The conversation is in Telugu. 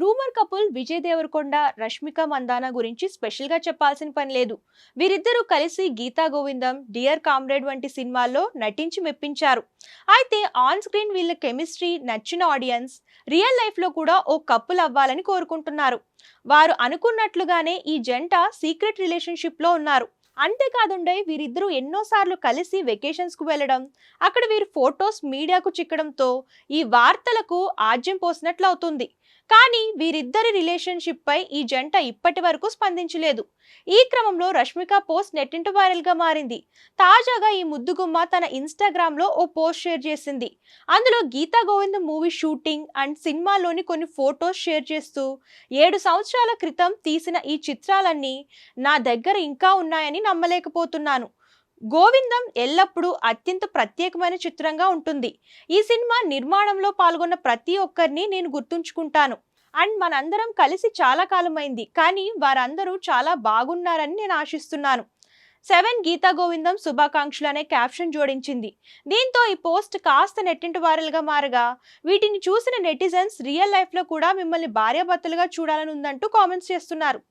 రూమర్ కపుల్ విజయ్ దేవరకొండ రష్మిక మందాన గురించి స్పెషల్ గా చెప్పాల్సిన పని లేదు. వీరిద్దరూ కలిసి గీతా గోవిందం, డియర్ కామ్రేడ్ వంటి సినిమాల్లో నటించి మెప్పించారు. అయితే ఆన్ స్క్రీన్ వీళ్ళ కెమిస్ట్రీ నచ్చిన ఆడియన్స్ రియల్ లైఫ్ లో కూడా ఓ కపుల్ అవ్వాలని కోరుకుంటున్నారు. వారు అనుకున్నట్లుగానే ఈ జంట సీక్రెట్ రిలేషన్షిప్ లో ఉన్నారు. అంతేకాదుండే వీరిద్దరూ ఎన్నోసార్లు కలిసి వెకేషన్స్ కు వెళ్లడం, అక్కడ వీరి ఫొటోస్ మీడియాకు చిక్కడంతో ఈ వార్తలకు ఆజ్యం పోసినట్లు అవుతుంది. కానీ వీరిద్దరి రిలేషన్షిప్ పై ఈ జంట ఇప్పటి వరకు స్పందించలేదు. ఈ క్రమంలో రష్మిక పోస్ట్ నెట్టింట వైరల్ గా మారింది. తాజాగా ఈ ముద్దుగుమ్మ తన ఇన్స్టాగ్రామ్ లో ఓ పోస్ట్ షేర్ చేసింది. అందులో గీతా గోవిందం మూవీ షూటింగ్ అండ్ సినిమాలోని కొన్ని ఫొటోస్ షేర్ చేస్తూ 7 సంవత్సరాల క్రితం తీసిన ఈ చిత్రాలన్నీ నా దగ్గర ఇంకా ఉన్నాయని నమ్మలేకపోతున్నాను. గోవిందం ఎల్లప్పుడూ అత్యంత ప్రత్యేకమైన చిత్రంగా ఉంటుంది. ఈ సినిమా నిర్మాణంలో పాల్గొన్న ప్రతి ఒక్కరిని నేను గుర్తుంచుకుంటాను. అండ్ మనందరం కలిసి చాలా కాలమైంది, కానీ వారందరూ చాలా బాగున్నారని నేను ఆశిస్తున్నాను. 7 గీతా గోవిందం శుభాకాంక్షలు అనే క్యాప్షన్ జోడించింది. దీంతో ఈ పోస్ట్ కాస్త నెట్టింట వైరల్ గా మారగా, వీటిని చూసిన నెటిజన్స్ రియల్ లైఫ్ లో కూడా మిమ్మల్ని భార్యాభర్తలుగా చూడాలని ఉందంటూ కామెంట్స్ చేస్తున్నారు.